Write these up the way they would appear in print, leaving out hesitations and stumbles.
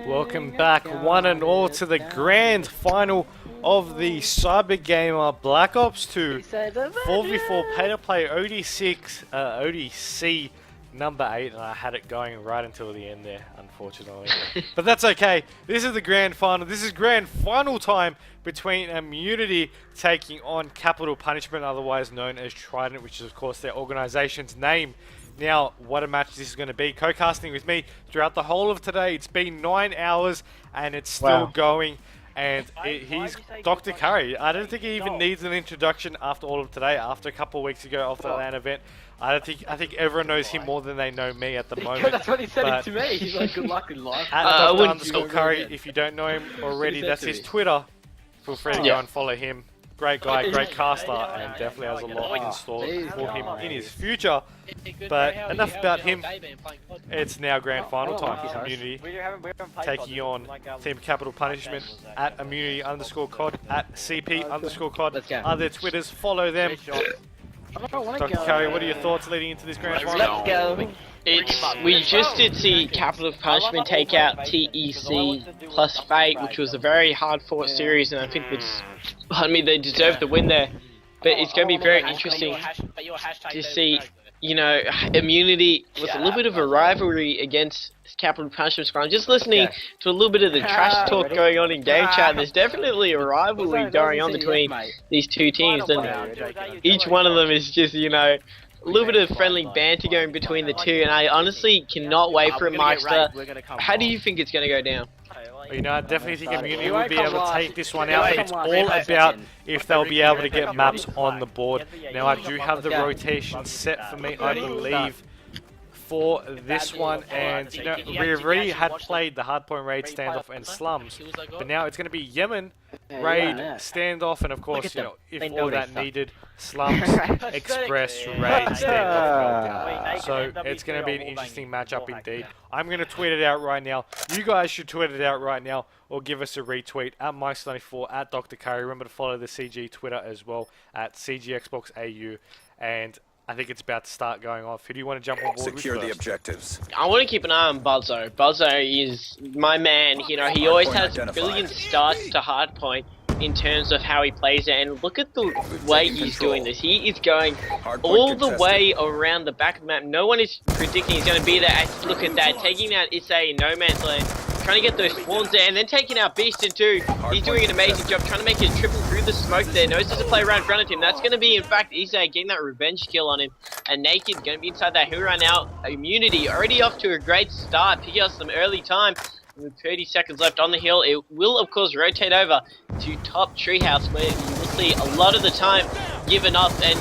Welcome back, one and all, to the grand final of the CyberGamer Black Ops 2 4v4 pay-to-play ODC number 8, and I had it going right until the end there, unfortunately. But that's okay. This is the grand final. This is grand final time between Immunty taking on Capital Punishment, otherwise known as Trident, which is of course their organization's name. Now, what a match this is going to be. Co-casting with me throughout the whole of today. It's been 9 hours and it's still going. And he's Dr. Curry. I don't think he even needs an introduction after all of today. After a couple of weeks ago, after the LAN event, I think everyone knows him more than they know me at the moment. That's what he said to me. He's like, good luck in life. At Dr. Curry, if you don't know him already, that's his Twitter. Feel free to go and follow him. Great guy, great caster, and definitely has a lot in store for him in his future. But enough about him. It's now grand final time. Immunty taking on Team Capital Punishment at Immunty_COD, at CP_COD. Other Twitters, follow them. Dr. Curry, what are your thoughts leading into this grand final? Let's go. We just did see Capital Punishment take out TEC plus Fate, which was a very hard-fought series, and I think they deserved the win there. But it's going to be very interesting to see, you know, Immunity was a little bit of a rivalry against Capital Punishment squad. Just listening to a little bit of the trash talk going on in game chat, there's definitely a rivalry going on between these two teams, and each one of them is just, you know, a little bit of friendly banter going between the two, and I honestly cannot wait for a Myksta. How do you think it's going to go down? You know, I definitely think Immunity will be able to take this one out. It's all about if they'll be able to get maps on the board. Now, I do have the rotation set for me, I believe, for this one, and you know, we've already had played the hardpoint raid, standoff, and slums, but now it's going to be Yemen raid, standoff, and of course, you know, if all that needed, slums, express, raid, standoff. So it's going to be an interesting matchup indeed. I'm going to tweet it out right now. You guys should tweet it out right now, or give us a retweet at Myksta94, at Dr. Curry. Remember to follow the CG Twitter as well at CGXboxAU, and I think it's about to start going off. Who do you want to jump on board with Secure first? the objectives. I want to keep an eye on Buzzo. Buzzo is my man. You know, he always has brilliant starts to hardpoint in terms of how he plays it. And look at the way he's doing this. He is going all the way around the back of the map. No one is predicting he's going to be there. And look at that, taking out Issei in no man's land, trying to get those spawns there, and then taking out Beast in two. He's doing an amazing job trying to make it triple through the smoke there. Knows there's a player right in front of him. That's going to be, in fact, Issei getting that revenge kill on him. And Naked going to be inside that hill right now. Immunity already off to a great start, picking up some early time. With 30 seconds left on the hill, it will of course rotate over to top treehouse, where you will see a lot of the time given up. And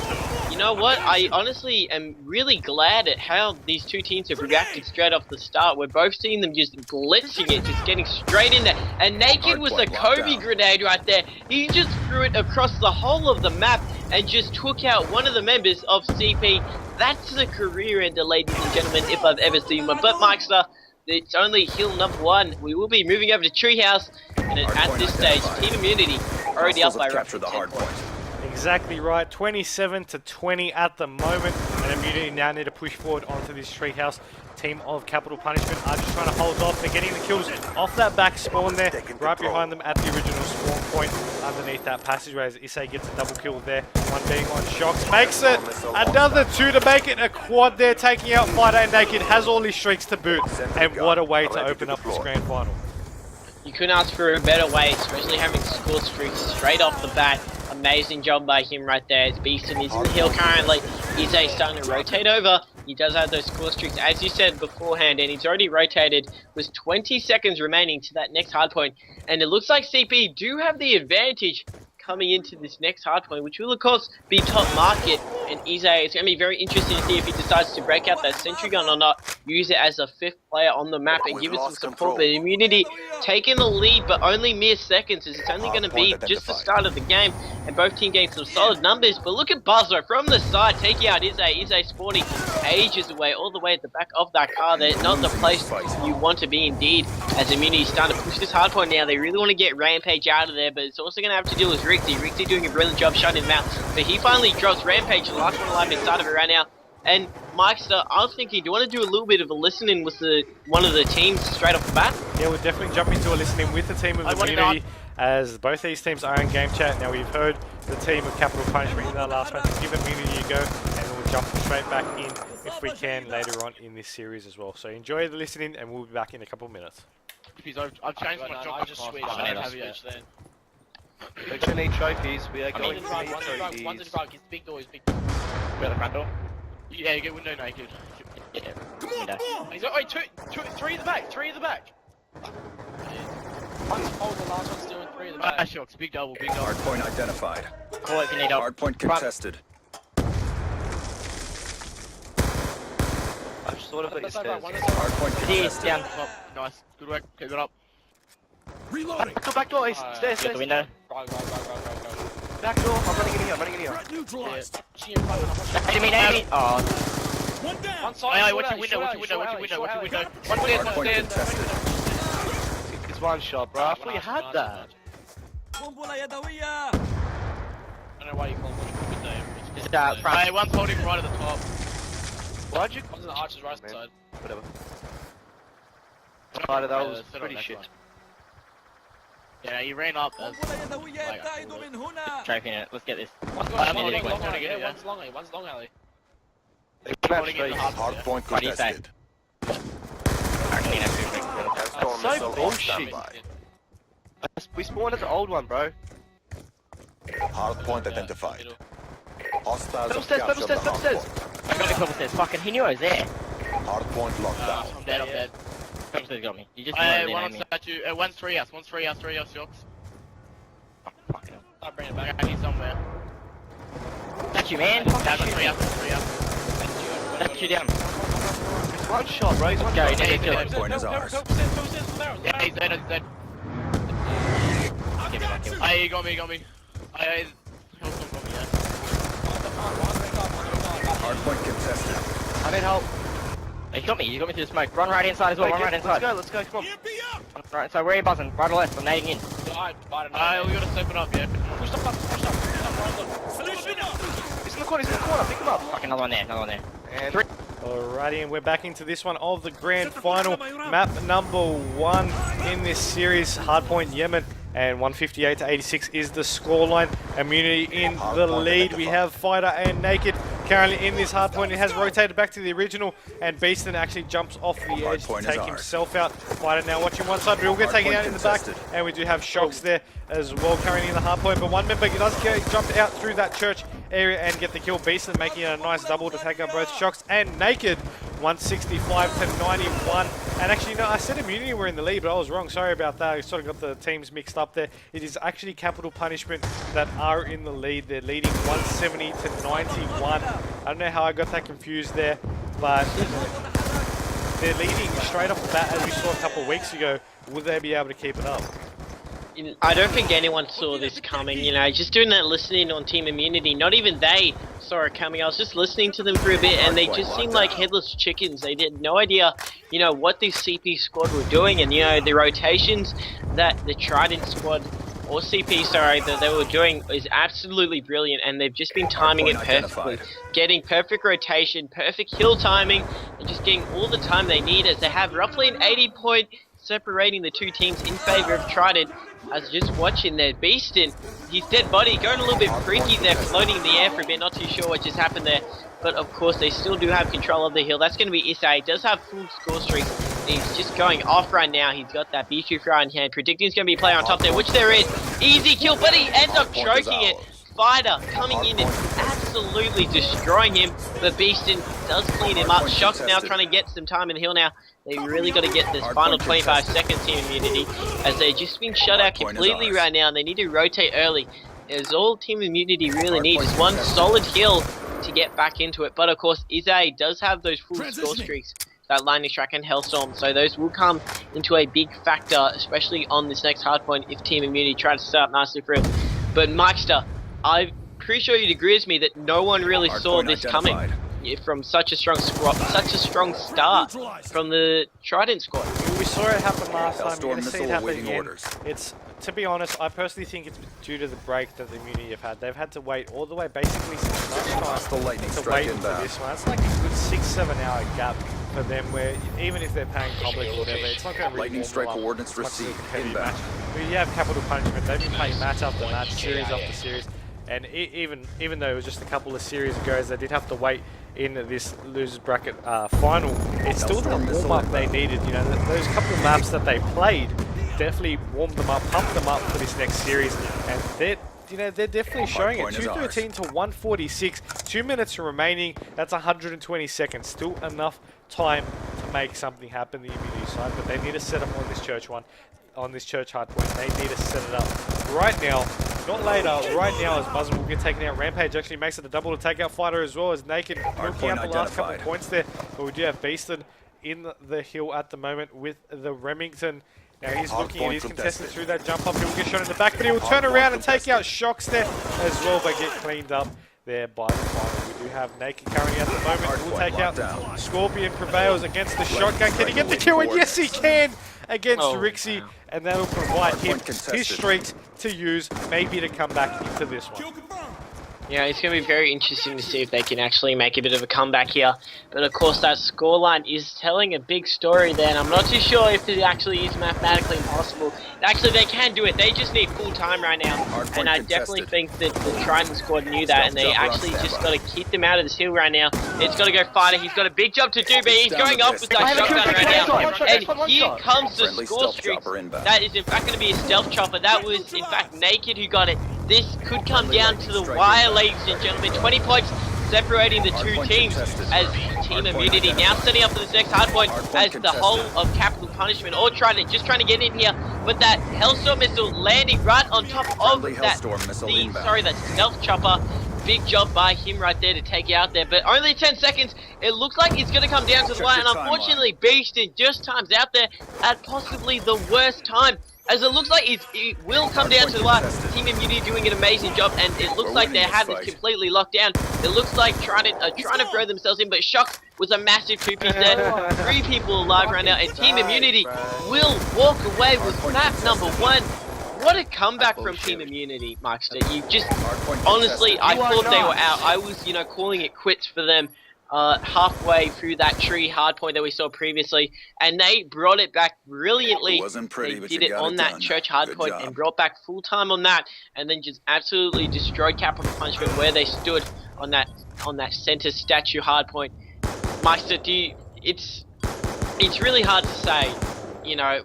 you know what? I honestly am really glad at how these two teams have reacted straight off the start. We're both seeing them just blitzing it, just getting straight in there. And Naked was a Kobe grenade right there. He just threw it across the whole of the map and just took out one of the members of CP. That's a career ender, ladies and gentlemen, if I've ever seen one. But Myksta, it's only hill number 1. We will be moving over to treehouse, and at this stage, Team Immunity already up by roughly 10 points. Exactly right, 27-20 at the moment, and Immunity now need to push forward onto this treehouse. Team of Capital Punishment are just trying to hold off. They're getting the kills off that back spawn there, right behind them at the original spawn point, underneath that passageway as Issei gets a double kill there. One being on Shocks, makes it another 2 to make it a quad there, taking out Fighter. Naked has all his streaks to boot, and what a way to open up this grand final. You couldn't ask for a better way, especially having score streaks straight off the bat. Amazing job by him right there. As Beeston is in the hill currently. Issei starting to rotate over. He does have those score streaks, as you said beforehand, and he's already rotated with 20 seconds remaining to that next hardpoint. And it looks like CP do have the advantage coming into this next hardpoint, which will of course be top market. And Issei, it's going to be very interesting to see if he decides to break out that sentry gun or not, use it as a 5th player on the map and give it some support. But Immunity taking the lead, but only mere seconds, as it's only going to be just the start of the game, and both teams getting some solid numbers. But look at Buzzo from the side taking out Issei spawning ages away, all the way at the back of that car there. Not the place you want to be indeed, as Immunity is starting to push this hardpoint now. They really want to get Rampage out of there, but it's also going to have to deal with Rixie doing a brilliant job shutting him out. But he finally drops Rampage, the last one alive inside of it right now. And Myksta, I was thinking, do you want to do a little bit of a listening with one of the teams straight off the bat? Yeah, we'll definitely jump into a listening with the team of Immunty, as both these teams are in game chat. Now we've heard the team of Capital Punishment in their last match. Give Immunity a go, and we'll jump straight back in if we can later on in this series as well. So enjoy the listening, and we'll be back in a couple of minutes. I've changed my job. I just switched. I don't have it then. We're gonna need trophies. We are going to need trophies. One's in front. His big door. His big door. Where the front door? Yeah, you get window naked. Yeah. He's like, wait, three at the back. Three at the back. One's hold, the last one's doing three at the back. Shocks. Big double. Big double. Hardpoint identified. Call it if you need help. Hardpoint contested. I've sort of got your stairs. Hardpoint contested. Down. Oh, nice. Good work. Keep it up. Reloading. Back door. He's stairs. Get the window. Go. Back door. I'm running in here. I'm running in here. Neutralized. Enemy. Oh. One down. One side. Watch your window. Watch your window. One stairs. Hardpoint contested. It's one shot, bro. I thought you had that. I don't know why you call it window. Just front. Hey, one's holding right at the top. Why'd you? One's in the archer's right side. Whatever. That was pretty shit. Yeah, he ran up. Trophy in it. Let's get this. One's long alley. Hardpoint What do you say? contested. That's so bullshit. We spawned at the old one, bro. Hardpoint identified. Hostiles Double have stairs, captured the double stairs. I got a couple stairs. Fucking, he knew I was there. hardpoint locked down. I'm dead. Couple stairs got me. You just One on statue. One's 3 house, shocks. Fucking hell. I'll bring it back. I need somewhere. That's you, man. That's That's 3 you. house. That's you down. It's one shot, bro. He's one Go, shot. you need to kill him. Hardpoint is ours. Yeah, he's dead. Give me that kill. Hey, he got me. Hey, Hillstorm got me, yeah. Hardpoint contested. I need help. He got me through the smoke. Run right inside as well, run right inside. Let's go, come on. Right, so where are you buzzing? Right or left? I'm nading in. We gotta step it up, yeah. Push up. He's in the corner, pick him up. Fucking another one there. And Alrighty, and we're back into this one of the grand final. Map number 1 in this series, Hardpoint Yemen. And 158 to 86 is the scoreline. Immunity in the lead. We have Fighter and Naked currently in this hardpoint. It has rotated back to the original, and Beaston actually jumps off the edge to take himself out. Fighter now watching one side, but he'll get taken out in the back. And we do have Shocks there as well currently in the hardpoint. But one member does jump out through that church area and get the kill. Beaston making it a nice double to take out both Shocks and Naked. 165 to 91. And actually, no, I said Immunity were in the lead, but I was wrong. Sorry about that. I sort of got the teams mixed up there. It is actually Capital Punishment that are in the lead. They're leading 170 to 91. I don't know how I got that confused there, but they're leading straight off the bat as we saw a couple of weeks ago. Will they be able to keep it up? I don't think anyone saw this coming, you know, just doing that listening on Team Immunity, not even they saw it coming. I was just listening to them for a bit and they just seemed like headless chickens. They had no idea, you know, what this CP squad were doing, and, you know, the rotations that the Trident squad, or CP, sorry, that they were doing is absolutely brilliant, and they've just been timing it perfectly. Getting perfect rotation, perfect hill timing, and just getting all the time they need, as they have roughly an 80-point separating the two teams in favor of Trident. I was just watching there, Beaston, his dead body going a little bit freaky there, floating in the air for a bit, not too sure what just happened there. But of course they still do have control of the hill. That's going to be Issa. He does have full score streak. He's just going off right now. He's got that B2 throw in hand. Predicting he's going to be a player on top there, which there is. Easy kill, but he ends up choking it. Fighter coming in and absolutely destroying him. But Beaston does clean him up. Shock's now trying to get some time in the hill now. They really got to get this final 25 seconds here in Immunity, as they've just been shut out completely right now, and they need to rotate early. As all Team Immunity really needs is one solid hill to get back into it. But of course, Izay does have those full score streaks, that Lightning Strike and Hellstorm, so those will come into a big factor, especially on this next hardpoint if Team Immunity try to set up nicely for him. But Myksta, I'm pretty sure you'd agree with me that no one really saw this coming from such a strong squad, such a strong start from the Trident squad. We saw it happen last time. We're going to see it happen again. It's to be honest, I personally think it's due to the break that the Immunity have had. They've had to wait all the way basically since Hostile lunchtime lightning to strike wait for inbound. this one. It's like a good 6-7 hour gap for them where even if they're paying public or whatever, it's not going to really Lightning warm strike them up coordinates as much as a received competitive inbound. match. But you have Capital Punishment. They've been playing match after match, series after series. And even though it was just a couple of series ago, as they did have to wait in this losers bracket final, it's still the warm-up they needed. You know, those couple of maps that they played definitely warmed them up, pumped them up for this next series, and they're definitely showing it. 213 to 146, 2 minutes remaining. That's 120 seconds. Still enough time to make something happen. The Immunity side, but they need to set up on this church hardpoint. They need to set it up right now. Not later, right now, as Muzzin will get taken out. Rampage actually makes it a double to take out Fighter as well, as Naked looking at the last couple of points there. But we do have Beaston in the hill at the moment with the Remington. Now he's looking at his contestant through that jump up. He will get shot in the back, but he will turn around and take out Shoutcasters as well, but get cleaned up there by the final. We do have Naked currently at the moment. We'll take out Scorpion, prevails against the shotgun. Can he get the kill? And yes, he can against Rixie, and that will provide him his streaks to use, maybe to come back into this one. Yeah, it's going to be very interesting to see if they can actually make a bit of a comeback here. But of course, that scoreline is telling a big story there, and I'm not too sure if it actually is mathematically impossible. Actually, they can do it. They just need full time right now. And I definitely think that the Trident squad knew that, and they actually just got to keep them out of this hill right now. It's got to go Fighter. He's got a big job to do, but he's going up with that shotgun right now. And here comes the score streak. That is in fact going to be a stealth chopper. That was in fact Naked who got it. This could come down to the wire, ladies and gentlemen. 20 points separating the two teams as Team Immunity now setting up for this next hardpoint as the whole of Capital Punishment or Trident just trying to get in here. But that Hellstorm missile landing right on top of that, that stealth chopper. Big job by him right there to take out there, but only 10 seconds. It looks like it's going to come down to the wire, and unfortunately Beaston just times out there at possibly the worst time. As it looks like it will come down to the wire. Team Immunity doing an amazing job, and it looks like they have this completely locked down. It looks like Trident are trying to throw themselves in, but Shock was a massive two-piece there. 3 people alive right now, and Team Immunity will walk away with map number 1. What a comeback from Team Immunity, Myksta. You just, honestly, I thought they were out. I was, calling it quits for them halfway through that tree hardpoint that we saw previously, and they brought it back brilliantly. They did it on that church hardpoint and brought back full time on that, and then just absolutely destroyed Capital Punishment where they stood on that center statue hardpoint. Myksta, it's really hard to say,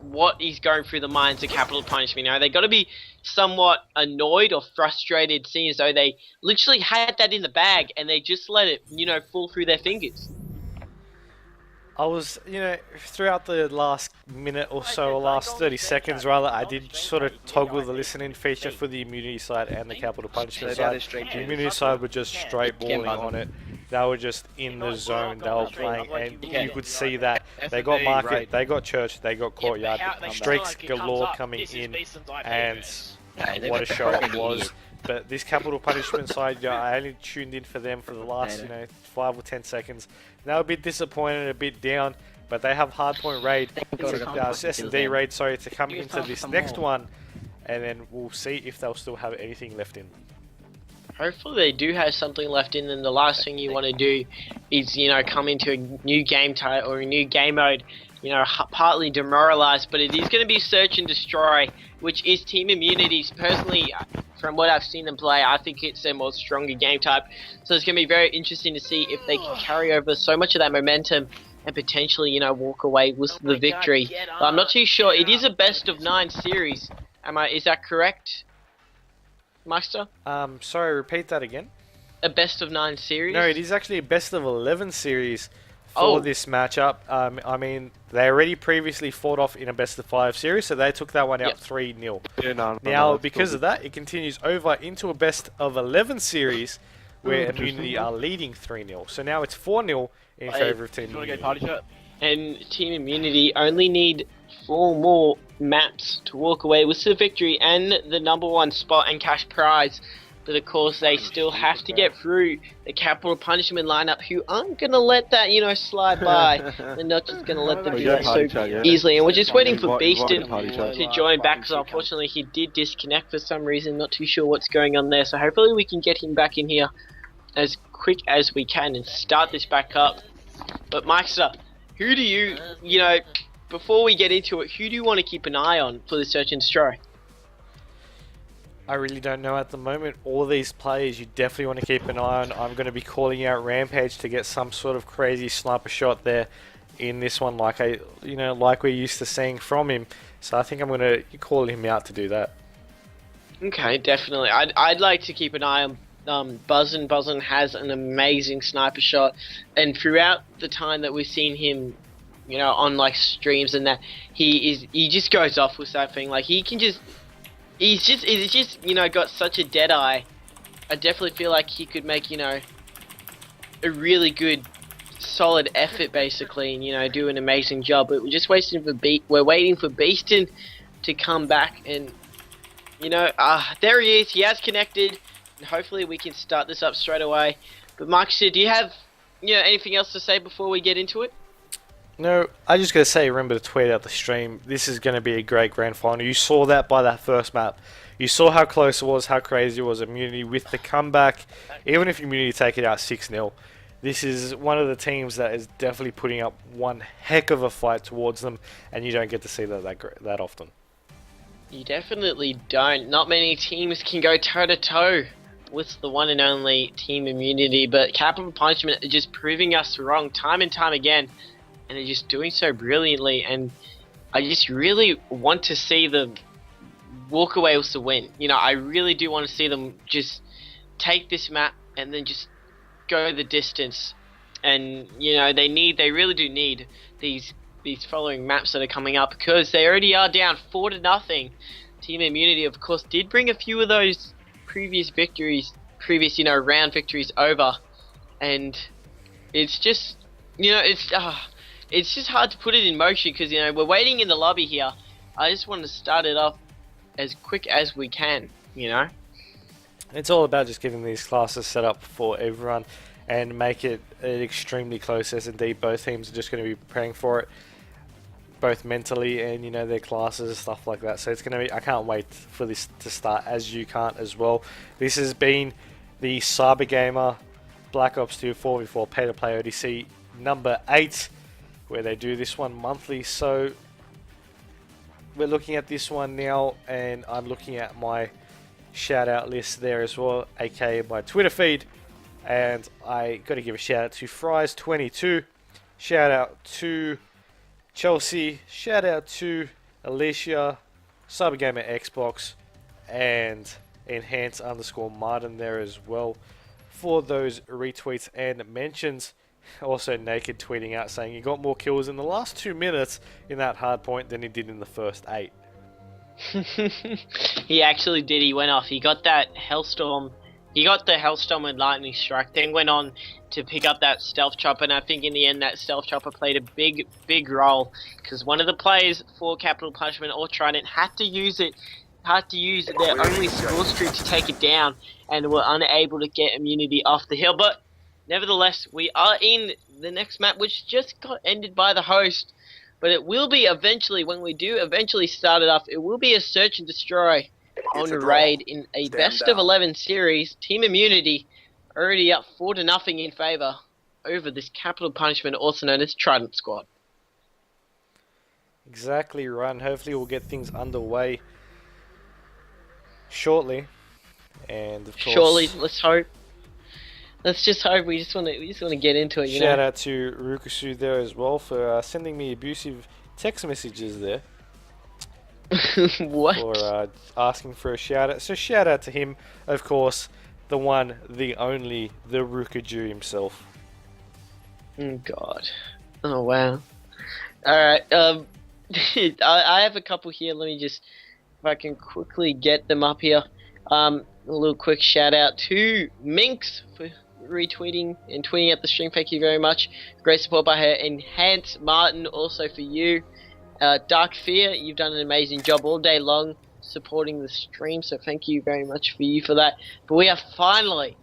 what is going through the minds of Capital Punishment. They got to be somewhat annoyed or frustrated, seeing as though they literally had that in the bag and they just let it, fall through their fingers. I was, throughout the last minute or so, or last 30 seconds rather, I did sort of toggle the listening feature for the Immunity side and the Capital Punishment side. The Immunity side were just straight balling on it. They were just in the zone, they were playing, and you could see that. They got Market, they got Church, they got Courtyard, streaks galore coming in, and what a show it was. But this Capital Punishment side, I only tuned in for them for the last, 5 or 10 seconds. They were a bit disappointed, a bit down, but they have Hardpoint Raid, S&D Raid, to come into this next one, and then we'll see if they'll still have anything left in. Hopefully they do have something left in them. The last thing you want to do is, come into a new game type or a new game mode, partly demoralized, but it is going to be Search and Destroy, which is Team Immunity's. Personally, from what I've seen them play, I think it's their more stronger game type. So it's going to be very interesting to see if they can carry over so much of that momentum and potentially, walk away with the victory. But I'm not too sure. It is a best of 9 series. Is that correct, Myksta? Sorry, repeat that again. A best of 9 series? No, it is actually a best of 11 series for this matchup. They already previously fought off in a best of 5 series, so they took that one out 3-0. Now, because of that, it continues over into a best of 11 series where Immunity are leading 3-0. So now it's 4-0 in favour of Team Immunity. And Team Immunity only need 4 more maps to walk away with the victory and the #1 spot and cash prize. but of course they still have to get through the capital punishment lineup, who aren't gonna let that, you know, slide by. They're not just gonna let them do that so easily, and we're just waiting for Beaston to join back, because unfortunately he did disconnect for some reason. Not too sure what's going on there, so hopefully we can get him back in here as quick as we can and start this back up. But Myksta, who do you know, before we get into it, who do you want to keep an eye on for the search and destroy? I really don't know at the moment. All of these players you definitely want to keep an eye on. I'm going to be calling out Rampage to get some sort of crazy sniper shot there in this one, like like we're used to seeing from him. So I think I'm going to call him out to do that. Okay, definitely. I'd like to keep an eye on Buzzin. Buzzin has an amazing sniper shot, and throughout the time that we've seen him, you know, on like streams and that, he just goes off with that thing. Like he's just you know, got such a dead eye. I definitely feel like he could make, you know, a really good solid effort basically, and, you know, do an amazing job. But we're just waiting for Beaston to come back, and, you know, there he is. He has connected, and hopefully we can start this up straight away. But Myksta, do you have, you know, anything else to say before we get into it? No, I just gotta say, remember to tweet out the stream. This is gonna be a great grand final. You saw that by that first map. You saw how close it was, how crazy it was. Immunity with the comeback. Even if Immunity take it out 6-0, this is one of the teams that is definitely putting up one heck of a fight towards them, and you don't get to see that often. You definitely don't. Not many teams can go toe-to-toe with the one and only Team Immunity, but Capital Punishment are just proving us wrong time and time again, and they're just doing so brilliantly, and I just really want to see them walk away with the win. You know, I really do want to see them just take this map and then just go the distance. And, you know, they really do need these following maps that are coming up, because they already are down 4-0. Team Immunity, of course, did bring a few of those previous, you know, round victories over, and it's just, you know, it's just hard to put it in motion, because, you know, we're waiting in the lobby here. I just want to start it off as quick as we can, you know. It's all about just getting these classes set up for everyone and make it an extremely close S&D. Both teams are just going to be preparing for it, both mentally and, you know, their classes, stuff like that. So it's going to be, I can't wait for this to start, as you can't as well. This has been the CyberGamer Black Ops 2 4v4 pay-to-play ODC number 8, where they do this one monthly. So we're looking at this one now, and I'm looking at my shout out list there as well, aka my Twitter feed, and I got to give a shout out to Fries22, shout out to Chelsea, shout out to Alicia, CyberGamer Xbox, and Enhance_Martin there as well for those retweets and mentions. Also Naked tweeting out saying he got more kills in the last 2 minutes in that hard point than he did in the first 8. He actually did. He went off. He got that Hellstorm. He got the Hellstorm and Lightning Strike, then went on to pick up that Stealth Chopper, and I think in the end that Stealth Chopper played a big role, because one of the players for Capital Punishment or Trident had to use their only score streak to take it down, and were unable to get Immunity off the hill. But nevertheless, we are in the next map, which just got ended by the host. But it will be eventually, when we do eventually start it off, it will be a search and destroy on raid in a best of 11 series. Team Immunity already up 4-0 in favor over this Capital Punishment, also known as Trident Squad. Exactly right, and hopefully we'll get things underway shortly. And of course, shortly, let's hope. Let's just hope. We just want to get into it. Shout out to Rukusu there as well for sending me abusive text messages there. What? For asking for a shout out. So shout out to him, of course, the one, the only, the Rukuju himself. Oh God. Oh wow. All right. I have a couple here. Let me just, if I can quickly get them up here. A little quick shout out to Minx for retweeting and tweeting at the stream. Thank you very much. Great support by her. Enhance Martin, also for you. Dark Fear, you've done an amazing job all day long supporting the stream, so thank you very much for you for that. But we are finally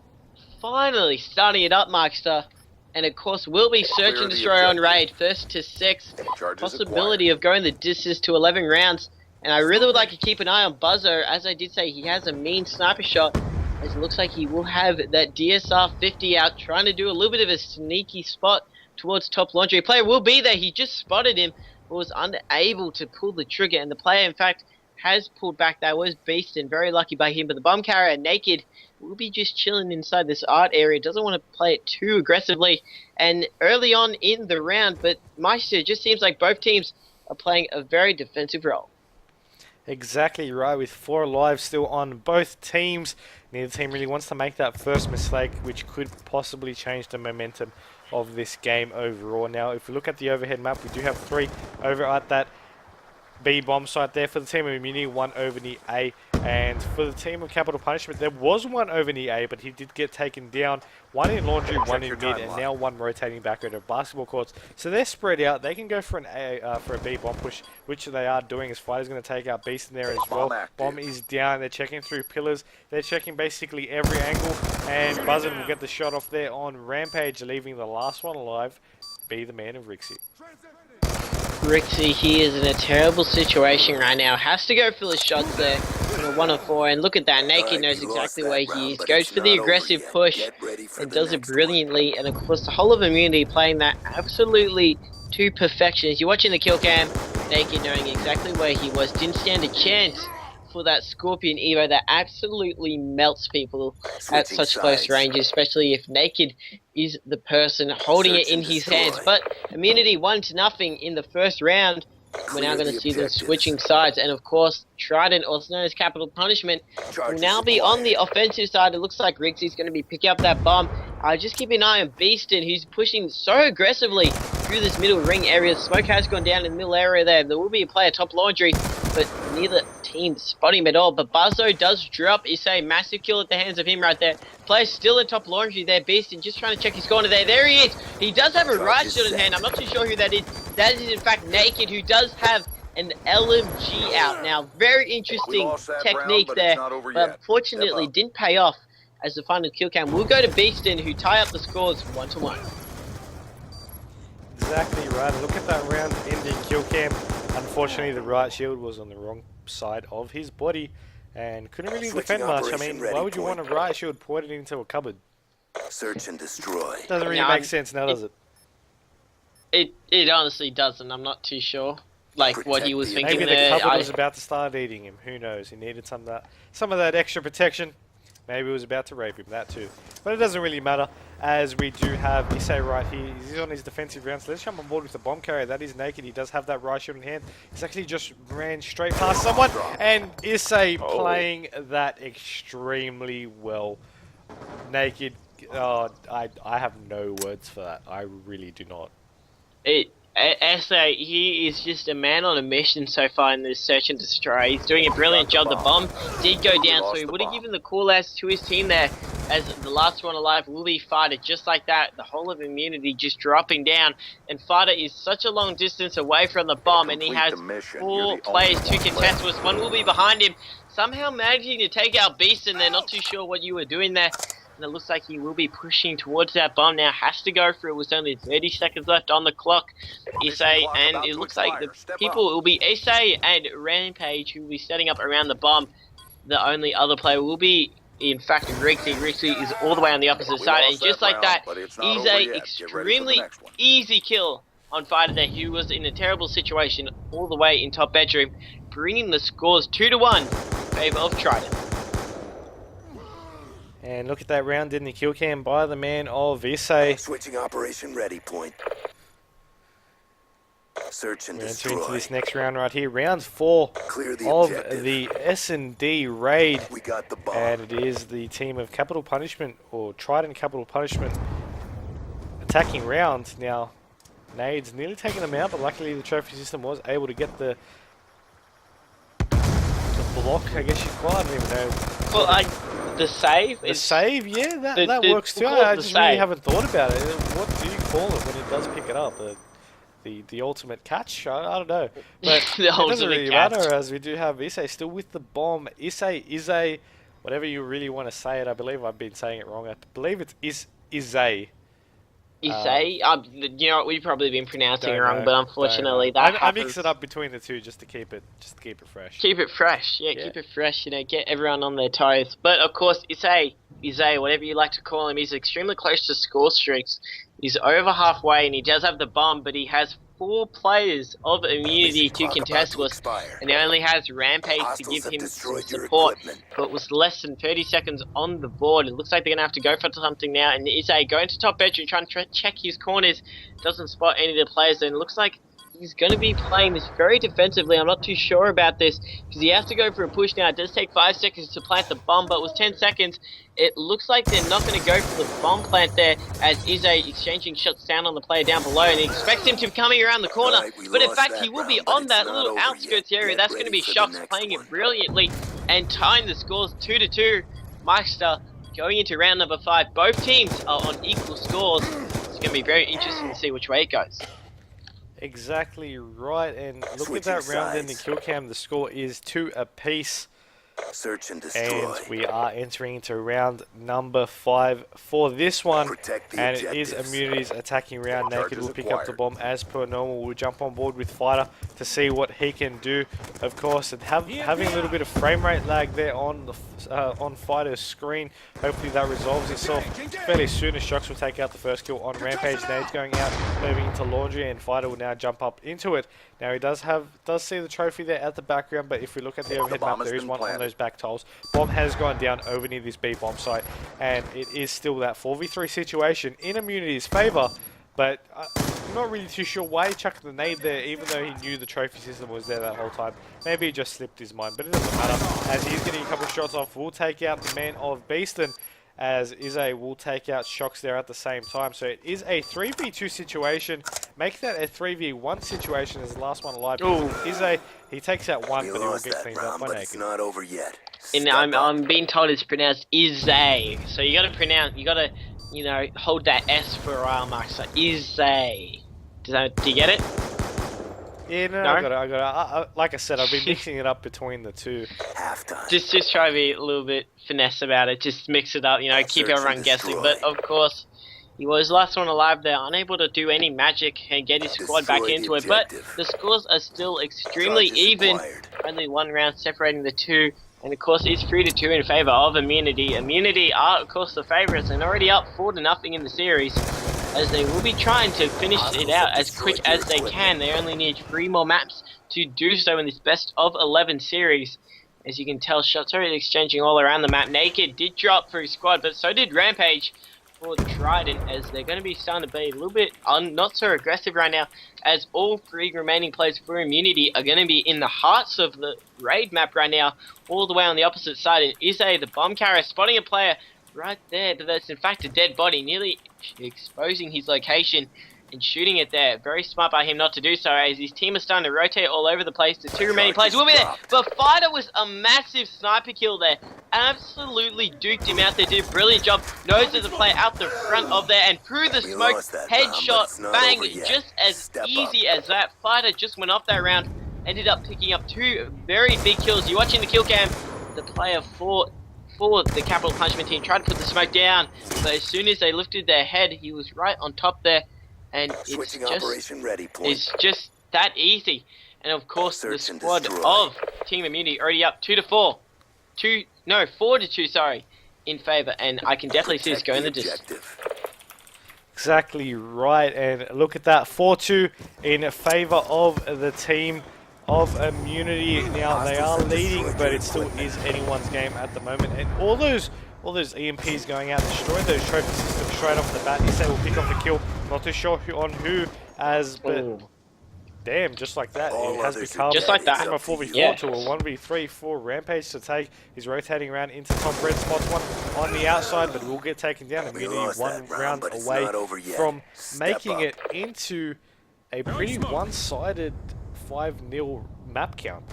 starting it up, Myksta. And of course, we'll be search and destroy on raid, first to 6. Possibility of going the distance to 11 rounds. And I really would like to keep an eye on Buzzo. As I did say, he has a mean sniper shot. As it looks like he will have that DSR 50 out, trying to do a little bit of a sneaky spot towards top laundry. Player will be there. He just spotted him, but was unable to pull the trigger. And the player, in fact, has pulled back. That was beastin', very lucky by him. But the bomb carrier, Naked, will be just chilling inside this art area. Doesn't want to play it too aggressively. And early on in the round, but Myksta, it just seems like both teams are playing a very defensive role. Exactly right, with 4 lives still on both teams. Neither team really wants to make that first mistake, which could possibly change the momentum of this game overall. Now, if we look at the overhead map, we do have 3 over at that B bomb site there for the team of Immunity, 1 over the A, and for the team of Capital Punishment, there was 1 over the A, but he did get taken down. 1 in laundry, 1 in mid, and now 1 rotating back over basketball courts. So they're spread out. They can go for an A, for a B bomb push, which they are doing. As Fighter's going to take out Beast in there as well. Bomb is down. They're checking through pillars. They're checking basically every angle, and Buzzin will get the shot off there on Rampage, leaving the last one alive, be the man of Rixie. Rixie, he is in a terrible situation right now. Has to go for the shots there. 1 of 4, and look at that. Naked knows exactly where he is. Goes for the aggressive push and does it brilliantly. And of course, the whole of Immunity playing that absolutely to perfection. As you're watching the kill cam, Naked knowing exactly where he was. Didn't stand a chance for that Scorpion Evo that absolutely melts people at such close range, especially if Naked is the person holding it in his hands. But Immunity 1-0 in the first round. We're now going to see them switching sides, and of course Trident, also known as Capital Punishment, will now be on the offensive side. It looks like Rixie's going to be picking up that bomb. Just keep an eye on Beastin, who's pushing so aggressively through this middle ring area. Smoke has gone down in the middle area there. There will be a player top laundry, but neither team spot him at all. But Buzzo does drop. It's a massive kill at the hands of him right there. Player still in top laundry there. Beastin just trying to check his corner there. There he is. He does have a right shot in hand. I'm not too sure who that is. That is in fact Naked, who does have an LMG out. Now, very interesting technique there, but unfortunately didn't pay off, as the final kill cam will go to Beastin, who tie up the scores 1-1. Exactly right. Look at that round ending kill cam. Unfortunately, the right shield was on the wrong side of his body and couldn't really defend much. I mean, why would you want a right shield pointed into a cupboard? Search and destroy. Doesn't really make sense now, does it? It honestly doesn't. I'm not too sure, like, what he was thinking Maybe there. the cupboard was about to start eating him. Who knows? He needed some of that extra protection. Maybe he was about to rape him. That too. But it doesn't really matter, as we do have Issei right here. He's on his defensive round. So let's jump on board with the bomb carrier. That is Naked. He does have that right shield in hand. He's actually just ran straight past someone, and Issei playing that extremely well. Naked. I have no words for that. I really do not. Issei, he is just a man on a mission so far in this search and destroy. He's doing a brilliant job. The bomb did go down, so he would have given the call outs to his team there, as the last one alive will be Fighter. Just like that, the whole of Immunity just dropping down, and Fighter is such a long distance away from the bomb, and he has 4 players to contest with. One will be behind him, somehow managing to take out Beast, and they're not too sure what you were doing there. And it looks like he will be pushing towards that bomb now. Has to go for it with only 30 seconds left on the clock. Issei, and it looks like the people will be Issei and Rampage, who will be setting up around the bomb. The only other player will be, in fact, Rixie. Rixie is all the way on the opposite side, and just like that, is a extremely easy kill on Fighter there. He was in a terrible situation all the way in top bedroom, bringing the scores 2-1 in favor of Trident. And look at that round in the kill cam by the man of Issei. Switching operation ready point. Search and destroy. Into this next round right here, round 4 of the S&D raid. We got the bomb. And it is the team of Capital Punishment, or Trident Capital Punishment, attacking rounds. Now, Nades nearly taking them out, but luckily the trophy system was able to get the block, I guess you'd call it. I don't even know. Well, the save? The save, yeah, that works too. I just really haven't thought about it. What do you call it when it does pick it up? the ultimate catch. I don't know, but The it doesn't ultimate really catch. matter as we do have Issei still with the bomb. Issei is a whatever you really want to say it. I believe I've been saying it wrong. I believe it's Issei. Issei, you know what, we've probably been pronouncing it Don't wrong, know, but unfortunately that I mix happens. it up between the two just to keep it fresh. Keep it fresh, yeah, keep it fresh, you know, get everyone on their toes. But of course, Issei, whatever you like to call him, he's extremely close to score streaks. He's over halfway and he does have the bomb, but he has 4 players of Immunity to contest with, and he only has Rampage to give him some support, but was less than 30 seconds on the board. It looks like they're going to have to go for something now, and Issei going to top bedroom, trying to check his corners, doesn't spot any of the players, and it looks like he's going to be playing this very defensively. I'm not too sure about this, because he has to go for a push now. It does take 5 seconds to plant the bomb, but it was 10 seconds. It looks like they're not going to go for the bomb plant there, as Issei exchanging shots down on the player down below, and he expects him to be coming around the corner, but in fact he will be on that little outskirts area. That's going to be Shox playing it brilliantly, and tying the scores 2-2. Myksta going into round number 5. Both teams are on equal scores. It's going to be very interesting to see which way it goes. Exactly right, and look at that round ending kill cam. The score is 2 apiece. Search and destroy. And we are entering into round number 5 for this one. And it is Immunity's attacking round. Naked will pick up the bomb as per normal. We'll jump on board with Fighter to see what he can do. Of course, and having a little bit of frame rate lag there on Fighter's screen. Hopefully that resolves itself fairly soon as Shox will take out the first kill on Rampage. Nade's going out, moving into Laundry, and Fighter will now jump up into it. Now he does see the trophy there at the background, but if we look at the overhead map, there is one on those back tiles. Bomb has gone down over near this B bomb site, and it is still that 4v3 situation in Immunity's favour. But I'm not really too sure why he chucked the nade there, even though he knew the trophy system was there that whole time. Maybe he just slipped his mind, but it doesn't matter, as he's getting a couple of shots off. We'll take out the man of Beaston, as Issei will take out Shox there at the same time. So it is a 3v2 situation. Make that a 3v1 situation as the last one alive. Issei, he takes out one, but he will get cleaned up by Naked. It's not over yet. And I'm being told it's pronounced Issei. So you gotta, you know, hold that S for a while, Mark. So Issei. Do you get it? Yeah, no, I got it. Like I said, I've been mixing it up between the two. Halftime. Just try to be a little bit finesse about it. Just mix it up, you know, keep everyone guessing. But of course, he was last one alive there, unable to do any magic and get his squad back into it. But the scores are still extremely even. Only one round separating the two. And of course, it's 3-2 in favour of Immunity. Immunity are, of course, the favourites and already up 4-0 in the series, as they will be trying to finish it out as quick as they can. They only need 3 more maps to do so in this best of 11 series. As you can tell, shots are exchanging all around the map. Naked did drop for his squad, but so did Rampage for Trident, as they're going to be starting to be a little bit not so aggressive right now, as all 3 remaining players for Immunity are going to be in the hearts of the raid map right now, all the way on the opposite side. And Issei, the bomb carrier, spotting a player right there, but that's in fact a dead body, nearly exposing his location and shooting it there. Very smart by him not to do so, as his team is starting to rotate all over the place. The 2 remaining players will be there, but Fighter was a massive sniper kill there. Absolutely duked him out there, did a brilliant job. Knows there's a player out the front of there, and through the smoke, headshot, bang, just as easy as that. Fighter just went off that round, ended up picking up 2 very big kills. You're watching the kill cam, the player for the Capital Punishment team tried to put the smoke down, but as soon as they lifted their head, he was right on top there. And it's just that easy. And of course, the squad of Team Immunity already up 2-4. 4-2, sorry, in favour. And I can definitely see this going the distance. Exactly right. And look at that, 4-2 in favour of the team of Immunity. Now, they are leading, but it still is anyone's game at the moment. And all those EMPs going out, destroying those trophy systems straight off the bat. Issei will pick off the kill. Not too sure on who, but damn, just like that, it has become just like that. from a 4v4 to a 1v3 for Rampage to take. He's rotating around into top red spots, one on the outside, but will get taken down. Immunity 1 round away from making it into a pretty one-sided 5-0 map count.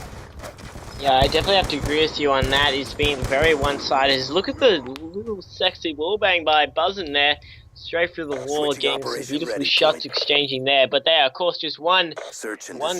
Yeah, I definitely have to agree with you on that. It's been very one-sided. Look at the little sexy wallbang by Buzzin there. straight through the wall, Switching getting some operation beautiful ready shots point. exchanging there. But they are, of course, just one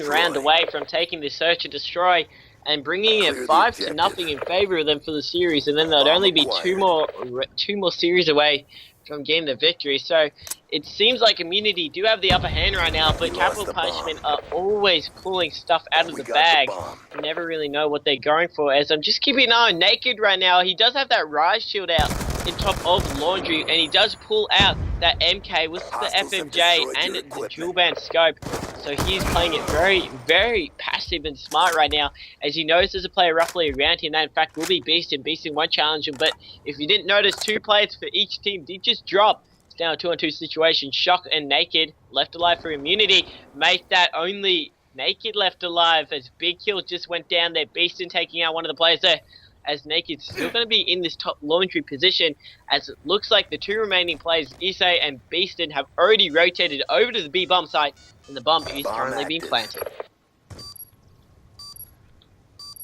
round away from taking the search and destroy and bringing it Clear the 5-0 objective. in favor of them for the series. And then they'll Bomb only be acquired. two more series away from getting the victory. So it seems like Immunity do have the upper hand right now, but We lost Capital the Punishment bomb. are always pulling stuff out of We the got bag. the bomb. You never really know what they're going for. As I'm just keeping an eye on Naked right now, he does have that Rise Shield out in top of Laundry, and he does pull out that MK with the Hostiles have FMJ destroyed and your the equipment. dual band scope. So he's playing it very, very passive and smart right now, as he knows there's a player roughly around him that in fact will be Beast, and Beast won't challenge him. But if you didn't notice, 2 players for each team did just drop. It's now a 2-on-2 situation. Shock and Naked left alive for Immunity. Make that only Naked left alive, as Big Kill just went down there. Beastin taking out one of the players there, as Naked's still going to be in this top Laundry position, as it looks like the 2 remaining players, Issei and Beastin, have already rotated over to the B bomb site, and the bomb is Bomb currently being active. planted.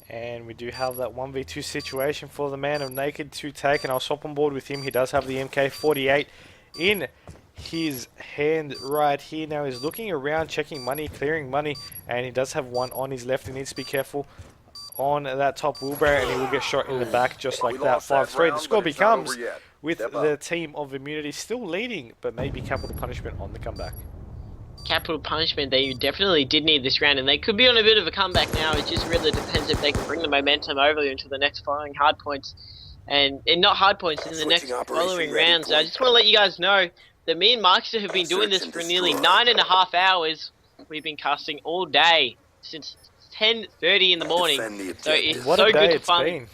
And we do have that 1v2 situation for the man of Naked to take, and I'll swap on board with him. He does have the MK48 in his hand right here. Now he's looking around, checking money, clearing money, and he does have one on his left. He needs to be careful on that top wheelbarrow, and he will get shot in the back just like We that. lost that 5-3. The round, score but it's not becomes over yet. with Step the up. team of Immunity still leading, but maybe Capital Punishment on the comeback. Capital Punishment, they definitely did need this round, and they could be on a bit of a comeback now. It just really depends if they can bring the momentum over into the next following hard points, and not hard points, in the next Switching operation following ready rounds. I point. just want to let you guys know that me and Myksta have been doing Search this and for nearly destroy. 9.5 hours. We've been casting all day since 10:30 in the morning. Defend the So objective. it's What so a day good to it's finally. been.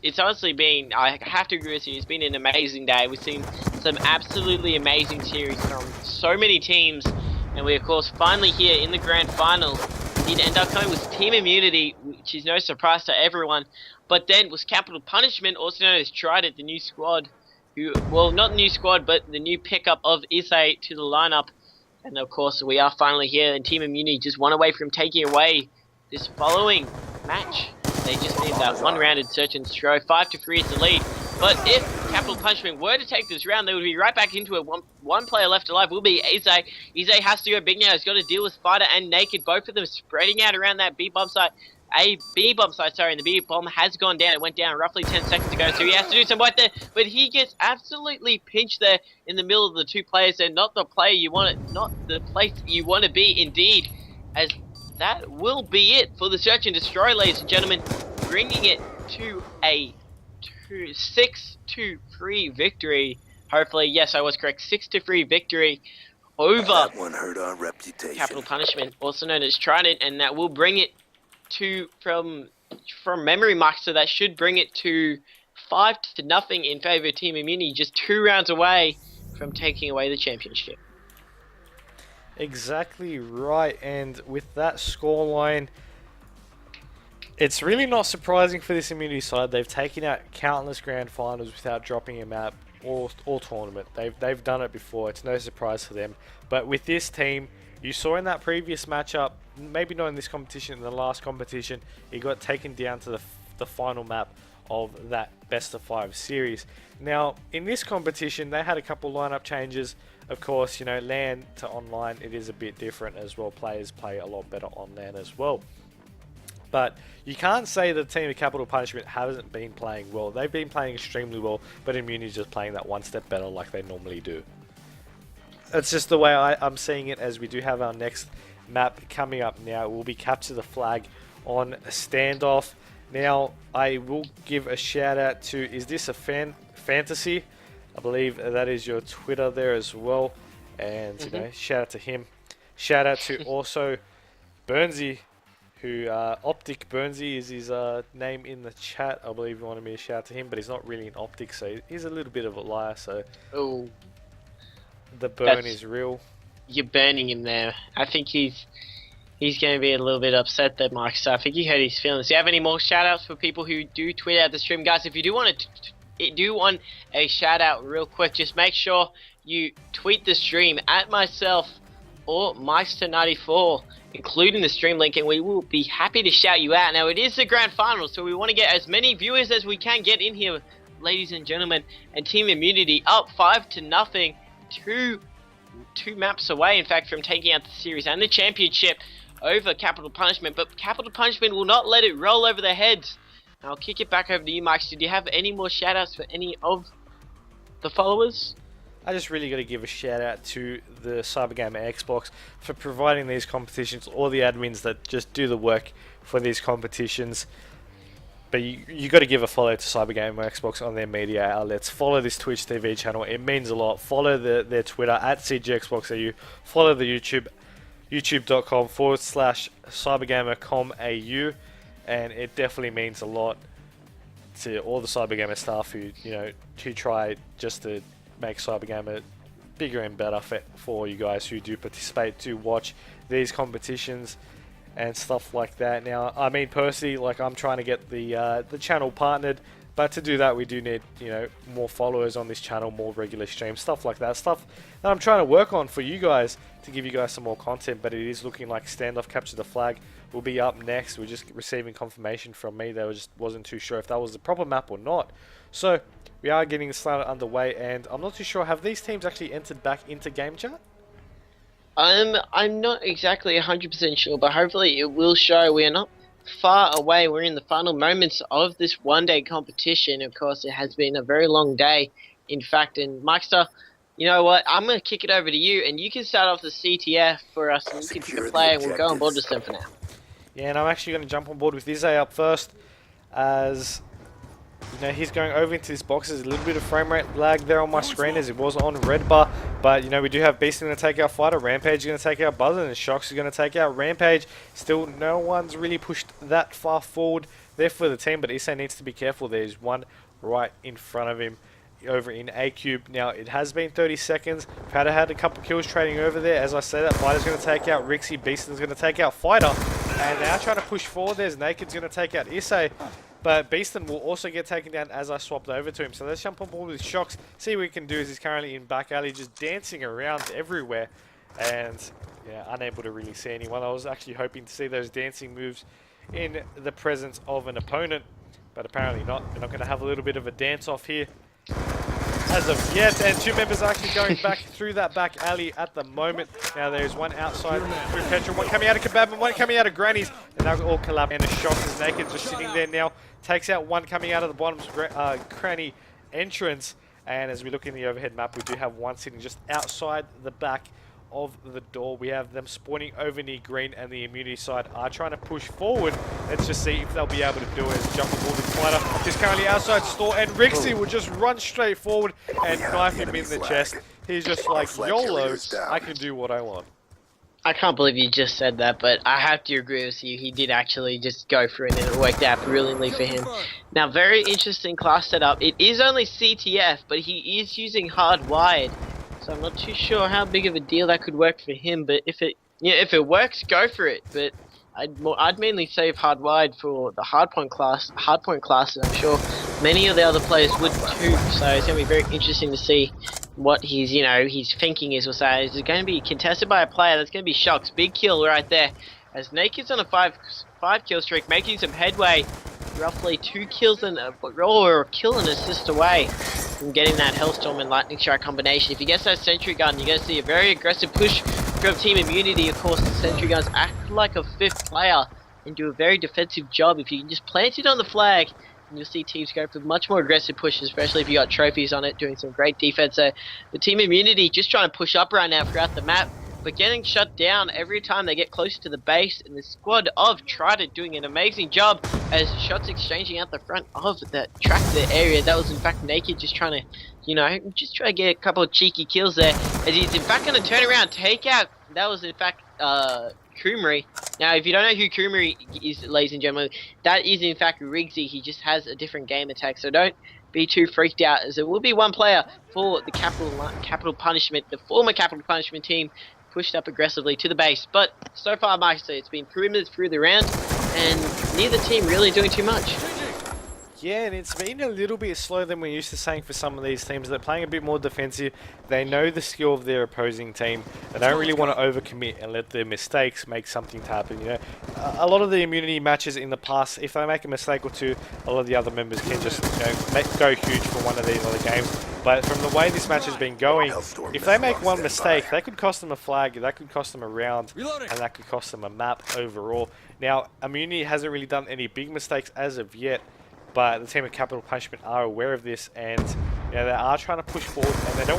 It's honestly been, I have to agree with you, it's been an amazing day. We've seen some absolutely amazing series from so many teams, and we of course finally here in the grand final did end up coming with Team Immunity, which is no surprise to everyone. But then was Capital Punishment, also known as Trident, the new squad, who, well, not new squad, but the new pickup of Issei to the lineup. And of course we are finally here, and Team Immunity just one away from taking away this following match. They just need that one-rounded search and destroy. 5-3 is the lead. But if Capital Punishment were to take this round, they would be right back into it. One player left alive will be Issei. Issei has to go big now. He's got to deal with Spider and Naked, both of them spreading out around that B-bomb site. And the B-bomb has gone down. It went down roughly 10 seconds ago, so he has to do some work there. But he gets absolutely pinched there in the middle of the 2 players, and not the player you want it, not the place you want to be, indeed. As that will be it for the search and destroy, ladies and gentlemen, bringing it to a 6-3 victory. Hopefully, yes, I was correct. 6-3 victory over That one hurt our reputation. Capital Punishment, also known as Trident, and that will bring it to, from memory, Myksta, that should bring it to 5-0 in favor of Team Immunity, just 2 rounds away from taking away the championship. Exactly right, and with that scoreline, it's really not surprising for this Immunity side. They've taken out countless grand finals without dropping a map or tournament. They've done it before. It's no surprise for them. But with this team, you saw in that previous matchup, maybe not in this competition, in the last competition, it got taken down to the final map of that best of 5 series. Now, in this competition, they had a couple lineup changes. Of course, you know, LAN to online, it is a bit different as well. Players play a lot better on LAN as well. But you can't say the team of Capital Punishment hasn't been playing well. They've been playing extremely well, but Immunity's just playing that one step better like they normally do. That's just the way I'm seeing it, as we do have our next map coming up now. It will be Capture the Flag on Standoff. Now, I will give a shout out to, is this a fantasy? I believe that is your Twitter there as well. And, you know, shout out to him. Shout out to also Burnsy, who, Optic Burnsy is his name in the chat. I believe you wanted me to shout out to him, but he's not really an Optic, so he's a little bit of a liar, so Oh, the burn is real. you're burning him there. I think he's going to be a little bit upset there, Mike. So I think he hurt his feelings. Do you have any more shout-outs for people who do tweet out the stream? Guys, if you do want a shout-out real quick, just make sure you tweet the stream at myself or Myksta94, including the stream link, and we will be happy to shout you out. Now, it is the grand final, so we want to get as many viewers as we can get in here, ladies and gentlemen, and Team Immunity up 5-0 two maps away, in fact, from taking out the series and the championship over Capital Punishment. But Capital Punishment will not let it roll over their heads. I'll kick it back over to you, Myksta. Do you have any more shoutouts for any of the followers? I just really got to give a shout out to the CyberGamer Xbox for providing these competitions, all the admins that just do the work for these competitions. But you got to give a follow to CyberGamer Xbox on their media outlets. Follow this Twitch TV channel, it means a lot. Follow their Twitter at CGXboxAU. Follow the YouTube, youtube.com/cybergamer.com.au, and it definitely means a lot to all the CyberGamer staff who try just to make CyberGamer bigger and better for you guys who do participate to watch these competitions and stuff like that. Now, I mean, personally, like, I'm trying to get the channel partnered, but to do that we do need more followers on this channel, more regular streams, stuff like that, stuff that I'm trying to work on for you guys to give you guys some more content. But it is looking like Standoff Capture the Flag will be up next. We're just receiving confirmation from me. They just wasn't too sure if that was the proper map or not. So we are getting started underway, and I'm not too sure, have these teams actually entered back into game chat? I'm not exactly 100% sure, but hopefully it will show. We are not far away. We're in the final moments of this one-day competition. Of course, it has been a very long day, in fact. And Myksta, you know what? I'm going to kick it over to you, and you can start off the CTF for us, and you can pick a player, and we'll go on board with them for now. Yeah, and I'm actually going to jump on board with Izzy up first, as he's going over into this box. There's a little bit of frame rate lag there on my screen as it was on red bar, but we do have Beast going to take out Fighter, Rampage is going to take out Buzzer, and Shocks is going to take out Rampage. Still, no one's really pushed that far forward there for the team, but Issei needs to be careful. There's one right in front of him over in A Cube. Now, it has been 30 seconds. Had a couple kills trading over there. As I say that, Fighter's going to take out Rixie, Beaston's going to take out Fighter, and now trying to push forward. There's Naked's going to take out Issei, but Beaston will also get taken down as I swapped over to him. So let's jump on board with Shocks, see what we can do, as he's currently in back alley, just dancing around everywhere, and unable to really see anyone. I was actually hoping to see those dancing moves in the presence of an opponent, but apparently not. We're not going to have a little bit of a dance off here as of yet, and two members are actually going back through that back alley at the moment. Now there's one outside through Petra, one coming out of Kebab, and one coming out of Granny's, and they'll all collab, and a Shocks is Naked just sitting there now, takes out one coming out of the bottom's Granny entrance. And as we look in the overhead map, we do have one sitting just outside the back of the door. We have them spawning over near green, and the Immunity side are trying to push forward. Let's just see if they'll be able to do it. As jump aboard with Fighter, he's currently outside store, and Rixie will just run straight forward and knife him in the chest. He's just like, YOLO, I can do what I want. I can't believe you just said that, but I have to agree with you. He did actually just go for it, and it worked out brilliantly for him. Now, very interesting class setup. It is only CTF, but he is using hardwired. So I'm not too sure how big of a deal that could work for him, but if it works, go for it. But I'd mainly save hardwired for the hardpoint class. Hardpoint classes, I'm sure many of the other players would too. So it's going to be very interesting to see what his thinking is. Is it going to be contested by a player that's going to be Shocks? Big kill right there, as Naked's on a five kill streak, making some headway. Roughly 2 kills and a kill and assist away from getting that Hellstorm and Lightning Strike combination. If he gets that Sentry Gun, you're going to see a very aggressive push from Team Immunity. Of course, the Sentry Guns act like a 5th player and do a very defensive job. If you can just plant it on the flag, and you'll see teams go for much more aggressive pushes, especially if you got trophies on it, doing some great defense there. The Team Immunity just trying to push up right now throughout the map, but getting shut down every time they get closer to the base, and the squad of Trident doing an amazing job as shots exchanging out the front of that tractor area. That was in fact Naked just trying to, just try to get a couple of cheeky kills there, as he's in fact going to turn around, take out, that was in fact Kumari. Now, if you don't know who Kumari is, ladies and gentlemen, that is in fact Riggsy. He just has a different game attack, so don't be too freaked out, as there will be one player for the Capital Punishment, the former Capital Punishment team, pushed up aggressively to the base. But so far, Myksta, it's been perimeters through the round, and neither team really doing too much. Yeah, and it's been a little bit slower than we're used to saying for some of these teams. They're playing a bit more defensive. They know the skill of their opposing team. They don't really want to overcommit and let their mistakes make something to happen. A lot of the Immunity matches in the past, if they make a mistake or two, a lot of the other members can just go huge for one of these other games. But from the way this match has been going, if they make one mistake, that could cost them a flag, that could cost them a round, and that could cost them a map overall. Now, Immunty hasn't really done any big mistakes as of yet, but the team of Capital Punishment are aware of this, and you know, they are trying to push forward, and they don't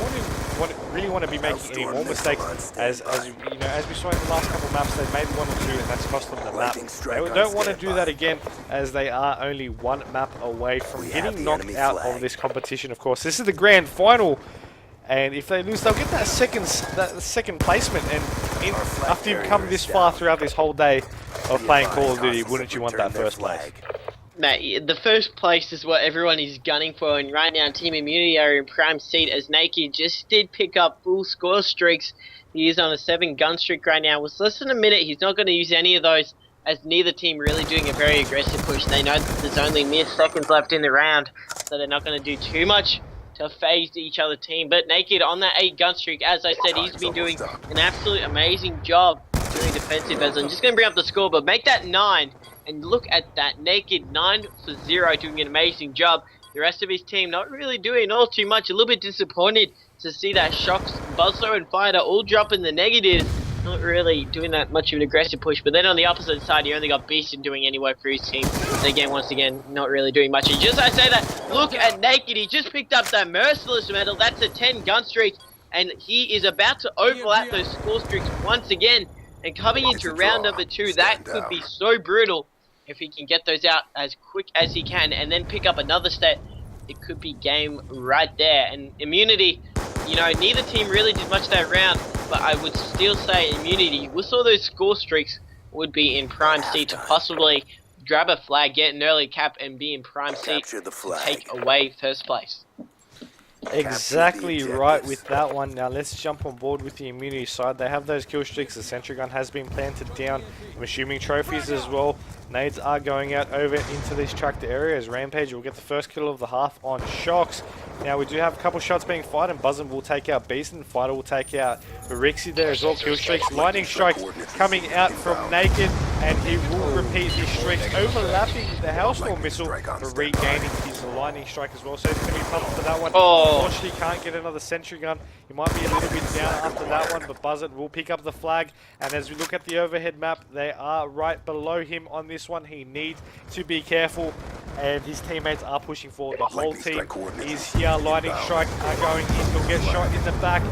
really want to be making any more mistakes. As you know, as we saw in the last couple of maps, they made 1 or 2, and that's cost them the map. They don't want to do that again, as they are only 1 map away from getting knocked out of this competition. Of course, this is the grand final, and if they lose, they'll get that second placement. And after you've come this far throughout this whole day of playing Call of Duty, wouldn't you want that first place? Mate, the first place is what everyone is gunning for, and right now Team Immunity are in prime seat as Naked just did pick up full score streaks. He is on a 7 gun streak right now. With less than a minute, he's not going to use any of those, as neither team really doing a very aggressive push. They know that there's only mere seconds left in the round, so they're not going to do too much to phase each other team. But Naked on that 8 gun streak, as I said, he's been doing an absolute amazing job doing defensive. As I'm just going to bring up the score, but make that 9. And look at that, Naked 9 for 0, doing an amazing job. The rest of his team not really doing all too much. A little bit disappointed to see that Shocks, Buzzlo and Fighter all drop in the negatives. Not really doing that much of an aggressive push. But then on the opposite side, he only got Beastin doing any work for his team. And again, once again, not really doing much. And just as I say that, look at Naked. He just picked up that Merciless medal. That's a 10 gun streak. And he is about to overlap those score streaks once again. And coming into round number 2, that could be so brutal. If he can get those out as quick as he can and then pick up another stat, it could be game right there. And Immunity, you know, neither team really did much that round, but I would still say Immunity, with all those score streaks, would be in prime seat to possibly grab a flag, get an early cap, and be in prime seat to take away first place. Exactly right with that one. Now let's jump on board with the Immunity side. They have those kill streaks. The sentry gun has been planted down. I'm assuming trophies as well. Nades are going out over into this tractor area as Rampage will get the first kill of the half on Shocks. Now we do have a couple shots being fired, and Buzzin will take out Beastin. Fighter will take out Rixie there as well. Kill streaks. Lightning strike coming out from Naked, and he will repeat his streaks, overlapping the Hellstorm missile, but regaining his lightning strike as well. So it's going to be tough for that one. Unfortunately, can't get another sentry gun. He might be a little bit down after that one, but Buzzin will pick up the flag. And as we look at the overhead map, they are right below him on this one. He needs to be careful, and his teammates are pushing forward. The whole team is here. Lightning strike are going in. He'll get shot in the back.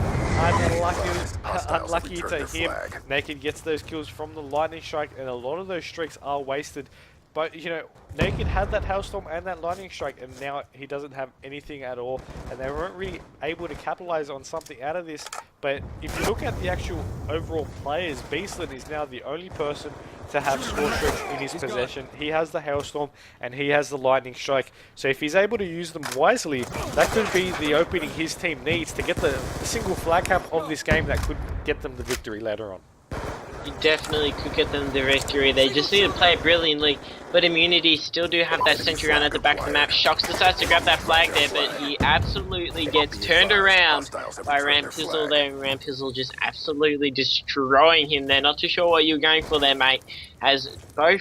Unlucky to him. Naked gets those kills from the lightning strike, and a lot of those streaks are wasted. But, you know, Naked had that Hailstorm and that lightning strike, and now he doesn't have anything at all, and they weren't really able to capitalize on something out of this. But if you look at the actual overall players, Beastland is now the only person to have score streaks in his possession. He has the Hailstorm and he has the lightning strike. So if he's able to use them wisely, that could be the opening his team needs to get the single flag cap of this game that could get them the victory later on. You definitely could get them the victory. They just need to play it brilliantly. But Immunity still do have that sentry run at the back of the map. Shocks decides to grab that flag there, but he absolutely gets turned around by Rampizzle there. And Rampizzle just absolutely destroying him there. Not too sure what you're going for there, mate. As both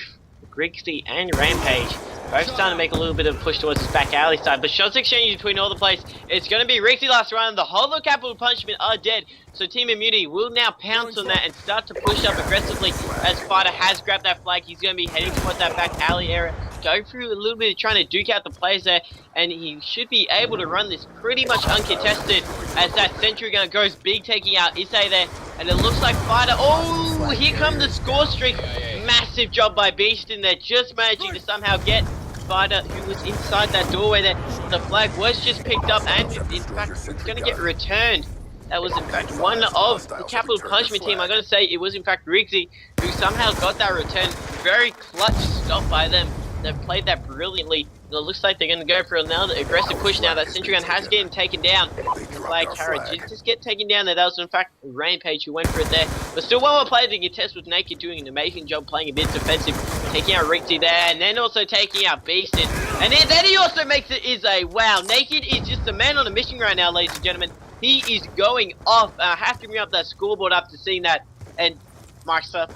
Grixie and Rampage both starting to make a little bit of a push towards this back alley side, but shots exchanging between all the players. It's going to be Rixie last round. The whole of Capital Punishment are dead, so Team Immunity will now pounce on that and start to push up aggressively as Fighter has grabbed that flag. He's going to be heading towards that back alley area, going through a little bit of trying to duke out the players there, and he should be able to run this pretty much uncontested as that sentry gun goes big, taking out Issei there, and it looks like Fighter, oh, here comes the score streak. Massive job by Beast in there, just managing to somehow get Fighter, who was inside that doorway there. The flag was just picked up, and in fact it's going to get returned. That was in fact one of the Capital Punishment team. I'm going to say it was in fact Rixie who somehow got that return. Very clutch stop by them. They've played that brilliantly. And it looks like they're going to go for another aggressive push now. That sentry gun has getting taken down. The flag carrier did just get taken down there. That was in fact Rampage who went for it there. But still one more player to contest with Naked doing an amazing job playing a bit defensive. Taking out Rixie there, and then also taking out Beastin. And then he also makes it Issei. Wow, Naked is just a man on a mission right now, ladies and gentlemen. He is going off. I have to bring up that scoreboard after seeing that. And Myksta,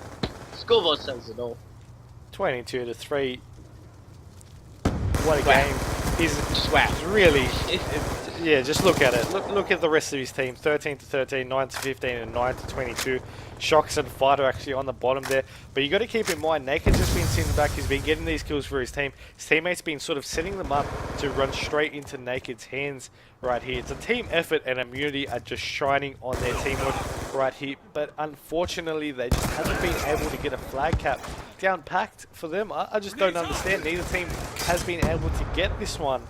scoreboard says it all. 22-3. What a game. He's really, Yeah, just look at it. Look at the rest of his team. 13 to 13, 9 to 15, and 9 to 22. Shocks and Fighter actually on the bottom there. But you got to keep in mind, Naked's just been sitting back. He's been getting these kills for his team. His teammates been sort of setting them up to run straight into Naked's hands right here. It's a team effort, and Immunity are just shining on their teamwork right here. But unfortunately, they just haven't been able to get a flag cap down packed for them. I just don't understand. Neither team has been able to get this one.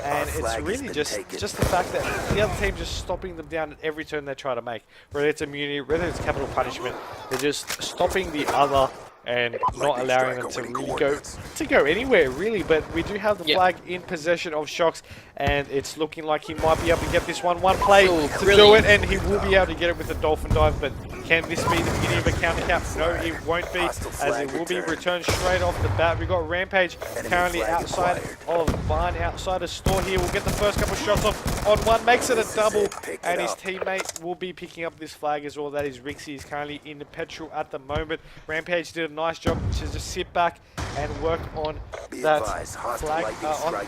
And it's really just the fact that the other team just stopping them down at every turn they try to make. Whether it's Immunity, whether it's capital punishment, they're just stopping the other and not allowing them to really go anywhere, really. But we do have the flag in possession of Shocks, and it's looking like he might be able to get this one. One play to do it, and he will be able to get it with the Dolphin Dive. But can this be the beginning of a counter cap? No, it won't be, as it will be returned straight off the bat. We've got Rampage currently outside of Barn, outside a store here. We'll get the first couple shots off on one, makes it a double, and his teammate will be picking up this flag as well. That is Rixie. Is currently in the petrol at the moment. Rampage did a nice job to just sit back and work on that flag,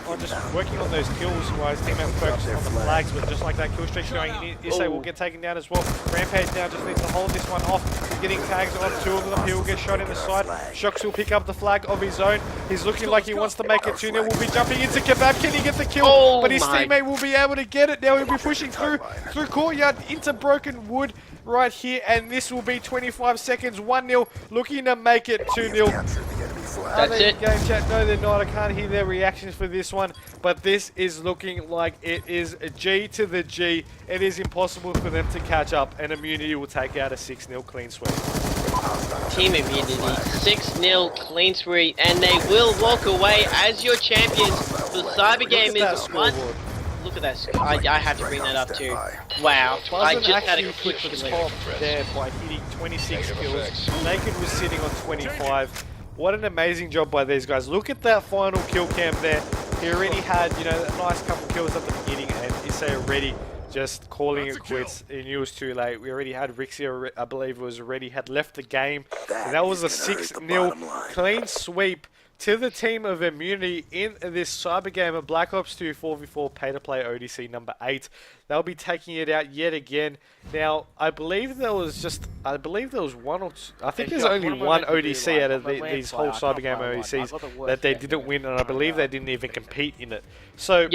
on just working on those kills while his teammate focuses on the flags. But just like that, kill streak going in, Issei will get taken down as well. Rampage now just needs to hold this one off. He's getting tags on two of them. He will get shot in the side. Shocks will pick up the flag of his own. He's looking like he wants to make it 2-0. Will be jumping into Kebab. Can he get the kill? But his teammate will be able to get it. Now he'll be pushing through courtyard into Broken Wood right here, and this will be 25 seconds. 1-0, looking to make it 2-0. That's it. Game chat? No, they're not. I can't hear their reactions for this one, but this is looking like it is a G to the G. It is impossible for them to catch up, and Immunity will take out a 6-0 clean sweep. Team Immunity, 6-0 clean sweep, and they will walk away as your champions. The CyberGamers won. Look at that. I had to bring that up too. Wow. I just had a quick top there by hitting 26 kills. Naked was sitting on 25. What an amazing job by these guys. Look at that final kill cam there. He already had, you know, a nice couple kills at the beginning, and Issei already just calling it quits. He knew it was too late. We already had Rixie, I believe, had left the game. And that was a 6-0 clean sweep to the team of Immunity in this CyberGamer Black Ops 2 4v4 pay-to-play ODC number 8. They'll be taking it out yet again. Now, I believe there was one or two, I think there's only one ODC out of these whole CyberGamer ODCs that they didn't win, and I believe they didn't even compete in it. So,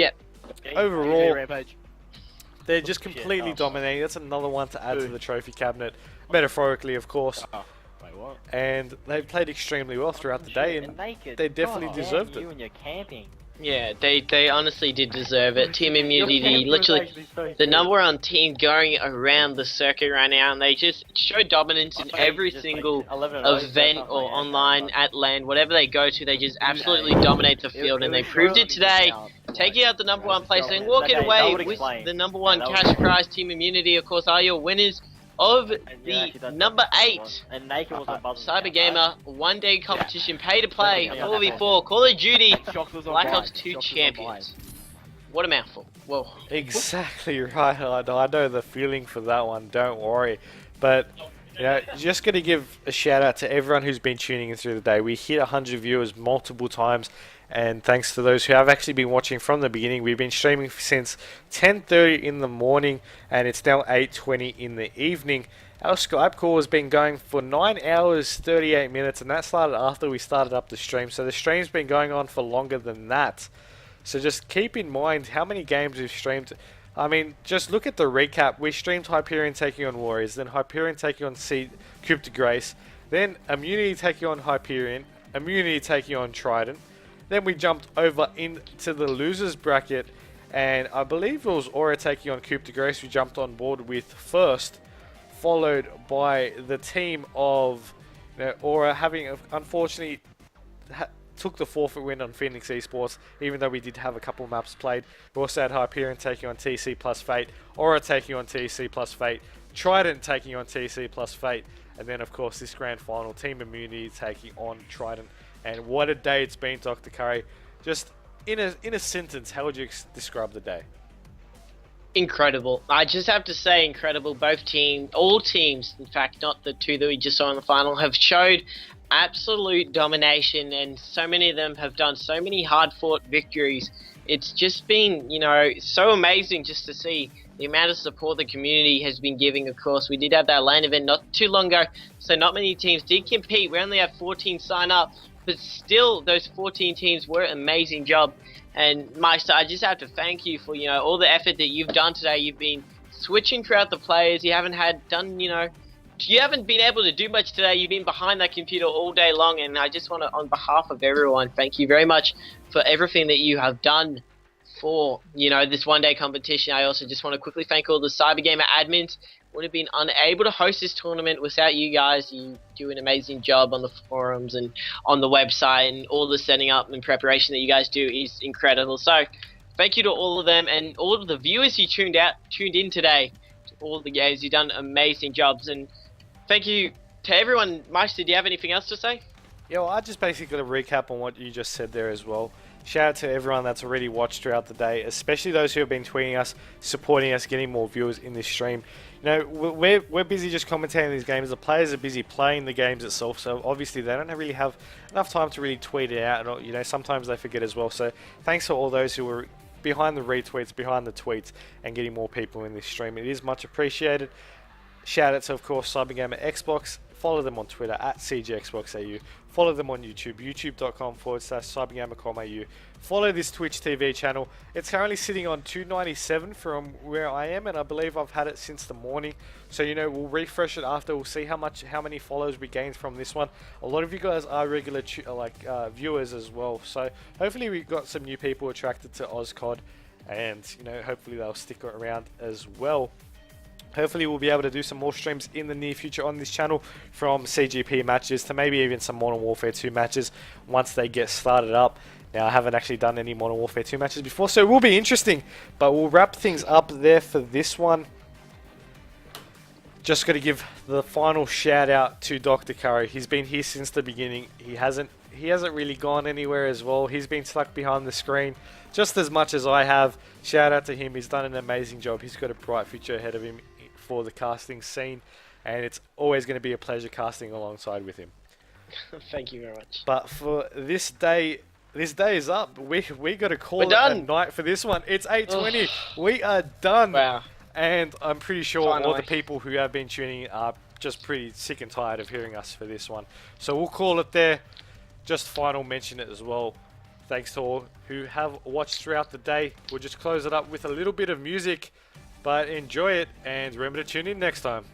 overall, they're just completely dominating. That's another one to add to the trophy cabinet, metaphorically, of course. And they played extremely well throughout the day, and they definitely deserved it. Yeah, they honestly did deserve it. Team Immunity, literally the number one team going around the circuit right now, and they just show dominance in every single event or online, at LAN, whatever they go to. They just absolutely dominate the field, and they proved it today, taking out the number one place and walking away with the number one cash prize. Team Immunity, of course, are your winners of the number 8 CyberGamer one-day competition pay-to-play 4v4 Call of Duty Black Ops 2 champions. What a mouthful. Whoa. Exactly right. I know the feeling for that one. Don't worry. But you know, just going to give a shout out to everyone who's been tuning in through the day. We hit 100 viewers multiple times, and thanks to those who have actually been watching from the beginning. We've been streaming since 10:30 in the morning, and it's now 8:20 in the evening. Our Skype call has been going for 9 hours 38 minutes, and that started after we started up the stream. So the stream's been going on for longer than that. So just keep in mind how many games we've streamed. I mean, just look at the recap. We streamed Hyperion taking on Warriors, then Hyperion taking on Coup de Grace, then Immunity taking on Hyperion, Immunity taking on Trident. Then we jumped over into the losers bracket, and I believe it was Aura taking on Coup de Grace we jumped on board with first, followed by the team of Aura having, unfortunately, took the forfeit win on Phoenix Esports, even though we did have a couple maps played. We also had Hyperion taking on TC plus Fate, Aura taking on TC plus Fate, Trident taking on TC plus Fate, and then of course this grand final, Team Immunity taking on Trident. And what a day it's been, Dr. Curry. Just in a sentence, how would you describe the day? Incredible. I just have to say incredible. Both teams, all teams, in fact, not the two that we just saw in the final, have showed absolute domination, and so many of them have done so many hard-fought victories it's just been, you know, so amazing just to see the amount of support the community has been giving. Of course, we did have that LAN event not too long ago, so not many teams did compete. We only had 14 sign up, but still, those 14 teams were an amazing job. And Myksta, I just have to thank you for, you know, all the effort that you've done today. You've been switching throughout the players. You haven't been able to do much today. You've been behind that computer all day long, and I just want to, on behalf of everyone, thank you very much for everything that you have done for, you know, this one-day competition. I also just want to quickly thank all the CyberGamer admins. Would have been unable to host this tournament without you guys. You do an amazing job on the forums and on the website, and all the setting up and preparation that you guys do is incredible. So thank you to all of them and all of the viewers who tuned in today to all the games. You've done amazing jobs, and thank you to everyone. Myksta, do you have anything else to say? Yeah, well, I just basically got to recap on what you just said there as well. Shout out to everyone that's already watched throughout the day, especially those who have been tweeting us, supporting us, getting more viewers in this stream. You know, we're busy just commentating these games. The players are busy playing the games itself, so obviously they don't really have enough time to really tweet it out. And, you know, sometimes they forget as well. So thanks to all those who were behind the retweets, behind the tweets, and getting more people in this stream. It is much appreciated. Shout out to, of course, CyberGamer Xbox. Follow them on Twitter at CGXboxAU. Follow them on YouTube, youtube.com/CyberGamer.com.au. Follow this Twitch TV channel. It's currently sitting on 297 from where I am, and I believe I've had it since the morning. So, you know, we'll refresh it after. We'll see how many follows we gain from this one. A lot of you guys are regular viewers as well. So hopefully we got some new people attracted to OzCOD, and, you know, hopefully they'll stick around as well. Hopefully we'll be able to do some more streams in the near future on this channel, from CGP matches to maybe even some Modern Warfare 2 matches once they get started up. Now, I haven't actually done any Modern Warfare 2 matches before, so it will be interesting. But we'll wrap things up there for this one. Just got to give the final shout out to Dr. Curry. He's been here since the beginning. He hasn't really gone anywhere as well. He's been stuck behind the screen just as much as I have. Shout out to him. He's done an amazing job. He's got a bright future ahead of him for the casting scene, and it's always going to be a pleasure casting alongside with him. Thank you very much. But for this day is up. We got to call it a night for this one. It's 8:20. We are done. Wow. And I'm pretty sure Finally. all the people who have been tuning in are just pretty sick and tired of hearing us for this one. So we'll call it there. Just final mention it as well. Thanks to all who have watched throughout the day. We'll just close it up with a little bit of music. But enjoy it, and remember to tune in next time.